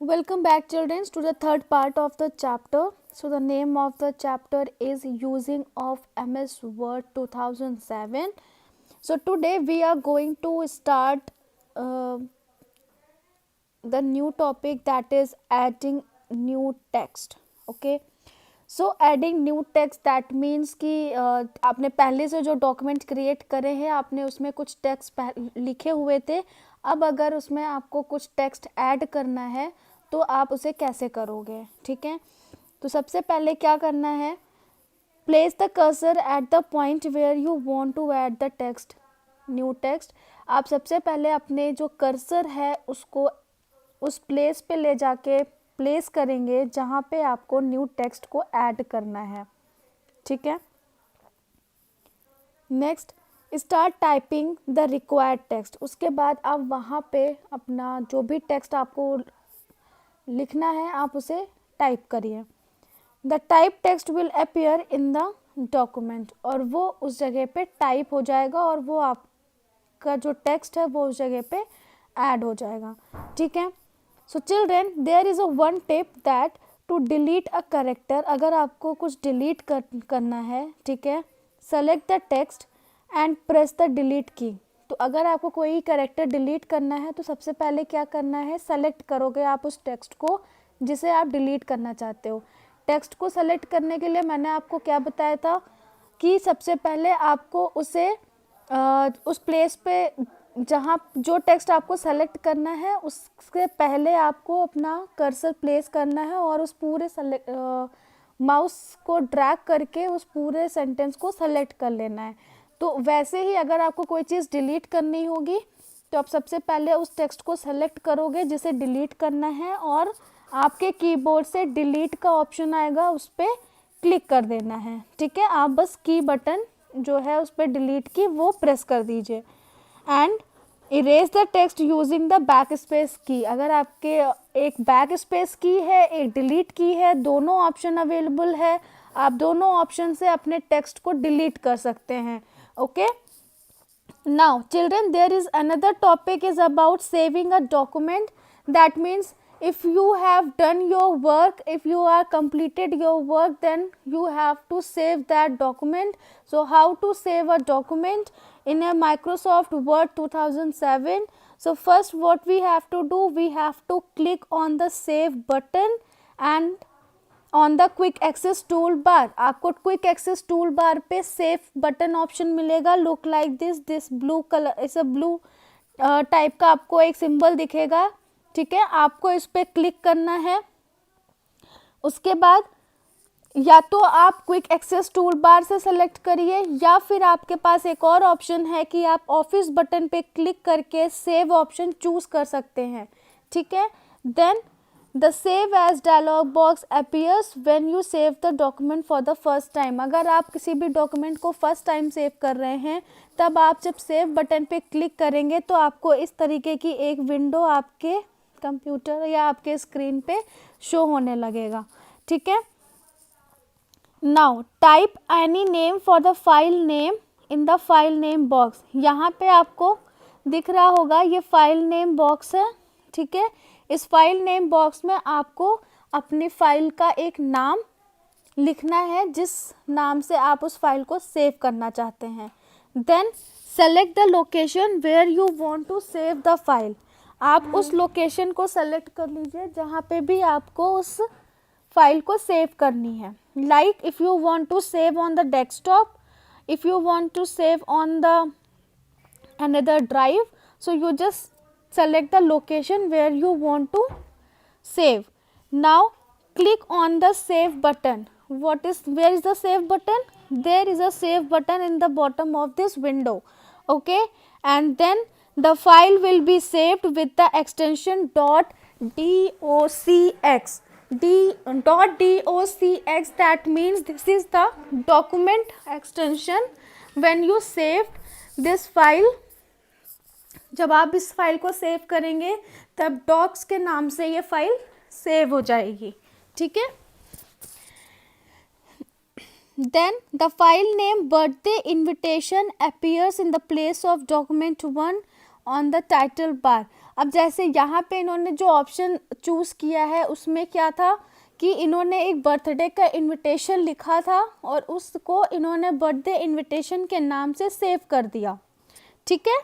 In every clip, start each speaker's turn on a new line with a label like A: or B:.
A: Welcome back, children, to the third part of the chapter. So, the name of the chapter is Using of MS Word 2007. So, today we are going to start uh, the new topic, that is adding new text. Okay. So adding new text that means कि आपने पहले से जो document create करे हैं आपने उसमें कुछ टेक्स्ट लिखे हुए थे। अब अगर उसमें आपको कुछ टेक्स्ट ऐड करना है तो आप उसे कैसे करोगे, ठीक है। तो सबसे पहले क्या करना है, place the cursor at the point where you want to add the text, new text. आप सबसे पहले अपने जो कर्सर है उसको उस प्लेस पे ले जाके प्लेस करेंगे जहाँ पे आपको न्यू टेक्स्ट को ऐड करना है, ठीक है। Next, start typing the required text. उसके बाद आप वहाँ पे अपना जो भी टेक्स्ट आपको लिखना है आप उसे टाइप करिए। The type text will appear in the document, और वो उस जगह पे टाइप हो जाएगा और वो आपका जो टेक्स्ट है वो उस जगह पे ऐड हो जाएगा, ठीक है। So children, there is a one tip that to delete a character, अगर आपको कुछ डिलीट करना है, ठीक है, select the text and press the delete key. तो अगर आपको कोई करेक्टर डिलीट करना है तो सबसे पहले क्या करना है, सेलेक्ट करोगे आप उस टेक्स्ट को जिसे आप डिलीट करना चाहते हो। टेक्स्ट को सेलेक्ट करने के लिए मैंने आपको क्या बताया था कि सबसे पहले आपको उसे उस प्लेस पे जहाँ जो टेक्स्ट आपको सेलेक्ट करना है उसके पहले आपको अपना कर्सर प्लेस करना है और उस पूरे माउस को ड्रैग करके उस पूरे सेंटेंस को सेलेक्ट कर लेना है। तो वैसे ही अगर आपको कोई चीज़ डिलीट करनी होगी तो आप सबसे पहले उस टेक्स्ट को सेलेक्ट करोगे जिसे डिलीट करना है और आपके कीबोर्ड से डिलीट का ऑप्शन आएगा, उस पर क्लिक कर देना है, ठीक है। आप बस की बटन जो है उस पर डिलीट की वो प्रेस कर दीजिए and erase the text using the back space की। अगर आपके एक बैक स्पेस की है, एक डिलीट की है, दोनों ऑप्शन अवेलेबल है, आप दोनों ऑप्शन से अपने टेक्स्ट को डिलीट कर सकते हैं, okay. Now children, there is another topic is about saving a document. That means if you have done your work, if you are completed your work, then you have to save that document. So how to save a document in a Microsoft Word 2007? So first what we have to do, we have to click on the save button and on the quick access toolbar। आपको quick access toolbar पे save button option मिलेगा, look like this blue color, इस blue type का आपको एक symbol दिखेगा, ठीक है। आपको इस पर क्लिक करना है। उसके बाद या तो आप क्विक एक्सेस टूल बार से सेलेक्ट करिए या फिर आपके पास एक और ऑप्शन है कि आप ऑफिस बटन पे क्लिक करके सेव ऑप्शन चूज कर सकते हैं, ठीक है। Then the save as dialog box appears when you save the document for the first time. अगर आप किसी भी डॉक्यूमेंट को फर्स्ट टाइम सेव कर रहे हैं तब आप जब सेव बटन पे क्लिक करेंगे तो आपको इस तरीके की एक विंडो आपके कंप्यूटर या आपके स्क्रीन पे शो होने लगेगा, ठीक है। Now type any name for the file name in the file name box. यहाँ पे आपको दिख रहा होगा ये फाइल नेम बॉक्स है, ठीक है। इस फाइल नेम बॉक्स में आपको अपनी फाइल का एक नाम लिखना है जिस नाम से आप उस फाइल को सेव करना चाहते हैं। Then select the location where you want to save the file. आप उस लोकेशन को सेलेक्ट कर लीजिए जहाँ पे भी आपको उस फाइल को सेव करनी है। Like if you want to save on the desktop, if you want to save on the another drive, so you just select the location where you want to save. Now click on the save button. Where is the save button? There is a save button in the bottom of this window, okay, and then the file will be saved with the extension .docx. .docx, that means this is the document extension. When you saved this file, जब आप इस file को save करेंगे तब docs के नाम से ये फाइल सेव हो जाएगी, ठीक है। Then the file name birthday invitation appears in the place of document 1 on the title bar. अब जैसे यहाँ पे इन्होंने जो ऑप्शन चूज़ किया है उसमें क्या था कि इन्होंने एक बर्थडे का इनविटेशन लिखा था और उसको इन्होंने बर्थडे इनविटेशन के नाम से सेव कर दिया, ठीक है।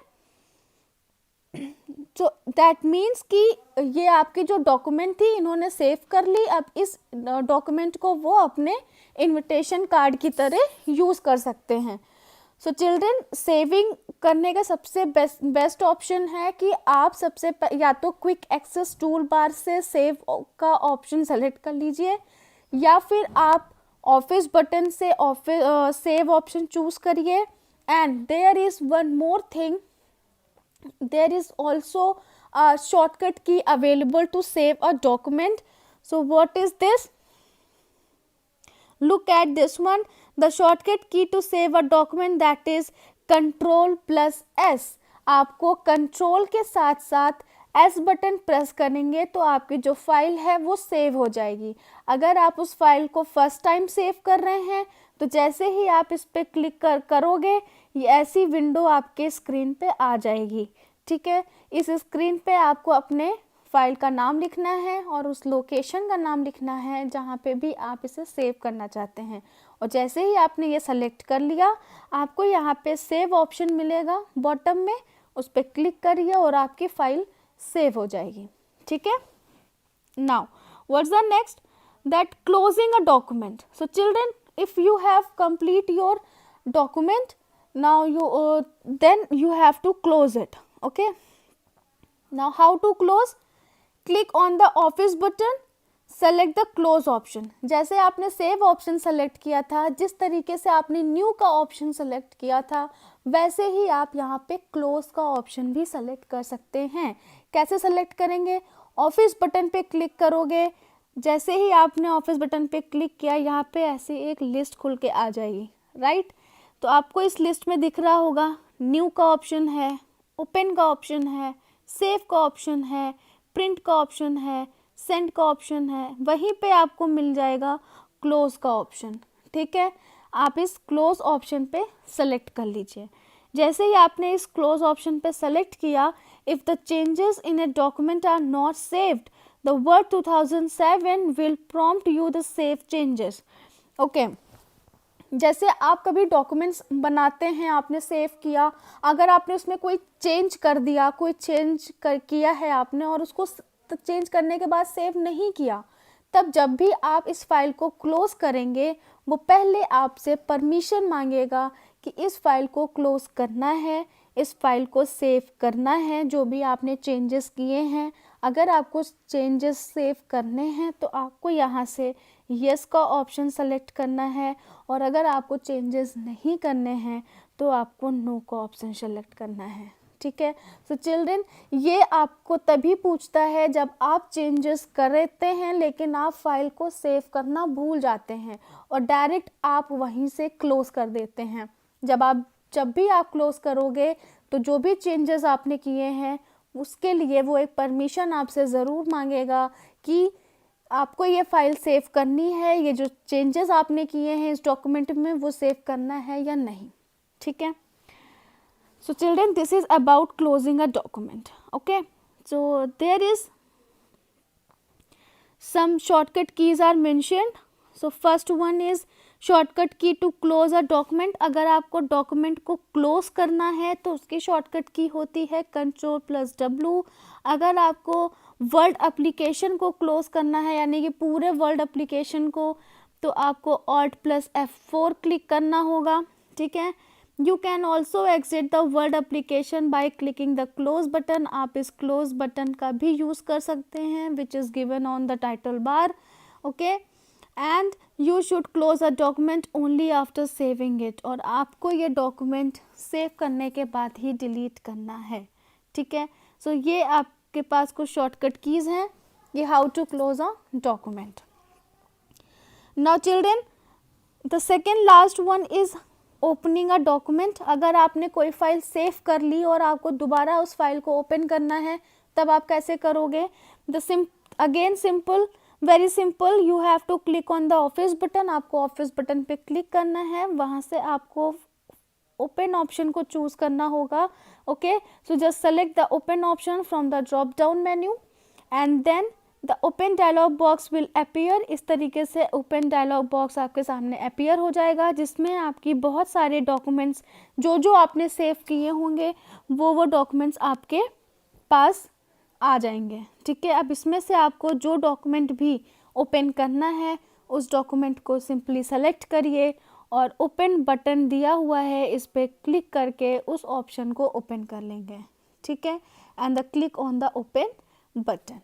A: तो दैट मीन्स कि ये आपकी जो डॉक्यूमेंट थी इन्होंने सेव कर ली। अब इस डॉक्यूमेंट को वो अपने इनविटेशन कार्ड की तरह यूज़ कर सकते हैं। सो चिल्ड्रन, सेविंग करने का सबसे बेस्ट ऑप्शन है कि आप या तो क्विक एक्सेस टूल बार से सेव का ऑप्शन सेलेक्ट कर लीजिए, या फिर आप ऑफिस बटन से सेव ऑप्शन चूज़ करिए। And there is one more thing, there is also a shortcut key available to save a document. So what is this? Look at this one. The shortcut key to save a document, that is Ctrl plus S. आपको control के साथ साथ S button press करेंगे तो आपकी जो file है वो सेव हो जाएगी। अगर आप उस फाइल को फर्स्ट टाइम सेव कर रहे हैं तो जैसे ही आप इस पर क्लिक करोगे ये ऐसी विंडो आपके स्क्रीन पे आ जाएगी, ठीक है। इस स्क्रीन पे आपको अपने फाइल का नाम लिखना है और उस लोकेशन का नाम लिखना है जहाँ पे भी आप इसे सेव करना चाहते हैं। और जैसे ही आपने ये सेलेक्ट कर लिया आपको यहाँ पे सेव ऑप्शन मिलेगा बॉटम में, उस पर क्लिक करिए और आपकी फाइल सेव हो जाएगी, ठीक है। Now what's the next, that closing a document. So children, if you have complete your document, now then you have to close it, okay। now how to close? click on the office button, select the close option। जैसे आपने save option select किया था, जिस तरीके से आपने new का option select किया था, वैसे ही आप यहाँ पे क्लोज का ऑप्शन भी सेलेक्ट कर सकते हैं। कैसे सेलेक्ट करेंगे? ऑफिस बटन पे क्लिक करोगे, जैसे ही आपने ऑफिस बटन पे क्लिक किया यहाँ पे ऐसी एक लिस्ट खुल के आ जाएगी, राइट। तो आपको इस लिस्ट में दिख रहा होगा न्यू का ऑप्शन है, ओपन का ऑप्शन है, सेव का ऑप्शन है, प्रिंट का ऑप्शन है, सेंड का ऑप्शन है, वहीं पे आपको मिल जाएगा क्लोज का ऑप्शन, ठीक है। आप इस क्लोज ऑप्शन पे सेलेक्ट कर लीजिए। जैसे ही आपने इस क्लोज ऑप्शन पे सेलेक्ट किया, if the changes in a document are not saved, the word 2007 will prompt you the save changes, okay। जैसे आप कभी डॉक्यूमेंट्स बनाते हैं, आपने सेव किया, अगर आपने उसमें कोई चेंज कर दिया, कोई किया है आपने और उसको चेंज करने के बाद सेव नहीं किया, तब जब भी आप इस फाइल को क्लोज करेंगे वो पहले आपसे परमिशन मांगेगा कि इस फाइल को क्लोज करना है, इस फाइल को सेव करना है, जो भी आपने चेंजेस किए हैं। अगर आपको चेंजेस सेव करने हैं तो आपको यहाँ से यस का ऑप्शन सेलेक्ट करना है, और अगर आपको चेंजेस नहीं करने हैं तो आपको नो का ऑप्शन सेलेक्ट करना है, ठीक है। सो चिल्ड्रन, ये आपको तभी पूछता है जब आप चेंजेस करते हैं लेकिन आप फाइल को सेव करना भूल जाते हैं और डायरेक्ट आप वहीं से क्लोज कर देते हैं। जब भी आप क्लोज करोगे तो जो भी चेंजेस आपने किए हैं उसके लिए वो एक परमिशन आपसे ज़रूर मांगेगा कि आपको ये फाइल सेव करनी है, ये जो चेंजेस आपने किए हैं इस डॉक्यूमेंट में वो सेव करना है या नहीं, ठीक है। So children, this is about closing a document, okay। So there is some shortcut keys are mentioned। So first one is shortcut key to close a document। अगर आपको डॉक्यूमेंट को क्लोज करना है तो उसकी शॉर्टकट की होती है Ctrl+W। अगर आपको वर्ड एप्लीकेशन को क्लोज करना है यानी कि पूरे वर्ड एप्लीकेशन को, तो आपको Alt+F4 क्लिक करना होगा, ठीक है। You can also exit the word application by clicking the close button। आप इस close button का भी यूज़ कर सकते हैं which is given on the title bar, okay। And you should close a document only after saving it। और आपको ये डॉक्यूमेंट सेव करने के बाद ही डिलीट करना है, ठीक है। सो ये आपके पास कुछ शॉर्टकट कीज़ हैं, ये how to close a document. Now children, the second last one is opening a document. अगर आपने कोई फाइल सेव कर ली और आपको दोबारा उस फाइल को ओपन करना है तब आप कैसे करोगे? Again simple, very simple, you have to click on the office button. आपको ऑफिस बटन पे क्लिक करना है, वहाँ से आपको ओपन ऑप्शन को चूज़ करना होगा, Okay, so just select the open option from the drop down menu and then the open dialog box will appear. इस तरीके से open dialog box आपके सामने appear हो जाएगा, जिसमें आपकी बहुत सारे डॉक्यूमेंट्स जो आपने सेव किए होंगे वो डॉक्यूमेंट्स आपके पास आ जाएंगे. ठीक है, अब इसमें से आपको जो डॉक्यूमेंट भी ओपन करना है उस डॉक्यूमेंट को सिंपली सेलेक्ट करिए और ओपन बटन दिया हुआ है इस पर क्लिक करके उस ऑप्शन को ओपन कर लेंगे. ठीक है, and the click on the open button.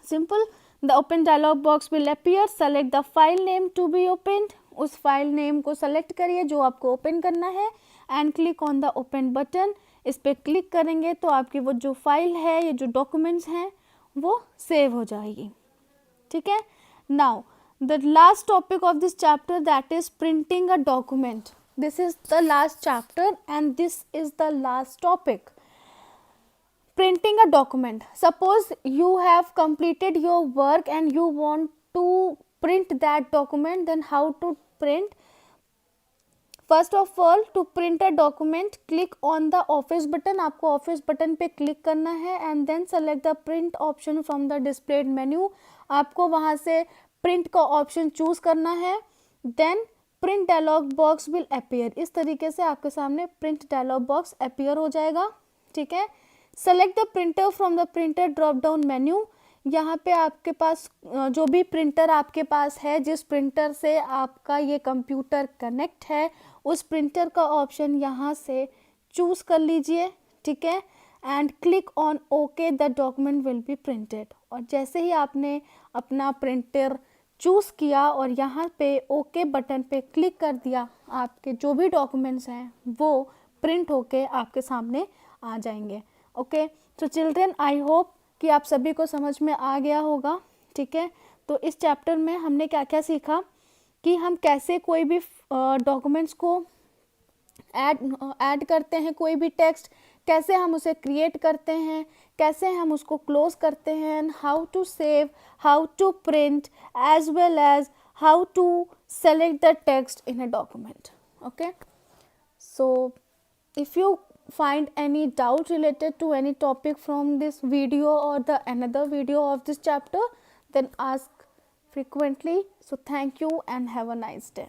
A: Simple. The open dialog box will appear. Select the file name to be opened. उस फाइल नेम को सेलेक्ट करिए जो आपको ओपन करना है and click on the open button. इस पर click करेंगे तो आपकी वो जो फाइल है, ये जो डॉक्यूमेंट्स हैं वो सेव हो जाएगी. ठीक है. Now the last topic of this chapter, that is printing a document. This is the last chapter and this is the last topic. Printing a document. Suppose you have completed your work and you want to print that document, then how to print? First of all, to print a document, click on the office button. आपको office button पे click करना है and then select the print option from the displayed menu. आपको वहाँ से print का option choose करना है. Then print dialog box will appear. इस तरीके से आपके सामने प्रिंट डायलॉग बॉक्स अपीयर हो जाएगा. ठीक है. Select the printer from the printer drop down menu. यहाँ पे आपके पास जो भी प्रिंटर आपके पास है, जिस प्रिंटर से आपका ये कंप्यूटर कनेक्ट है, उस प्रिंटर का ऑप्शन यहाँ से चूज कर लीजिए. ठीक है, and click on okay. The document will be printed. और जैसे ही आपने अपना प्रिंटर चूज़ किया और यहाँ पे ओके बटन पे क्लिक कर दिया, आपके जो भी डॉक्यूमेंट्स हैं वो प्रिंट होके आपके सामने आ जाएंगे. ओके, तो चिल्ड्रन, आई होप कि आप सभी को समझ में आ गया होगा. ठीक है, तो इस चैप्टर में हमने क्या क्या सीखा कि हम कैसे कोई भी डॉक्यूमेंट्स को ऐड करते हैं, कोई भी टेक्स्ट कैसे हम उसे क्रिएट करते हैं, कैसे हम उसको क्लोज करते हैं, how to save, how to print, as well as how to select the text in a document. Okay, so if you find any doubt related to any topic from this video or the another video of this chapter, then ask frequently. So thank you and have a nice day.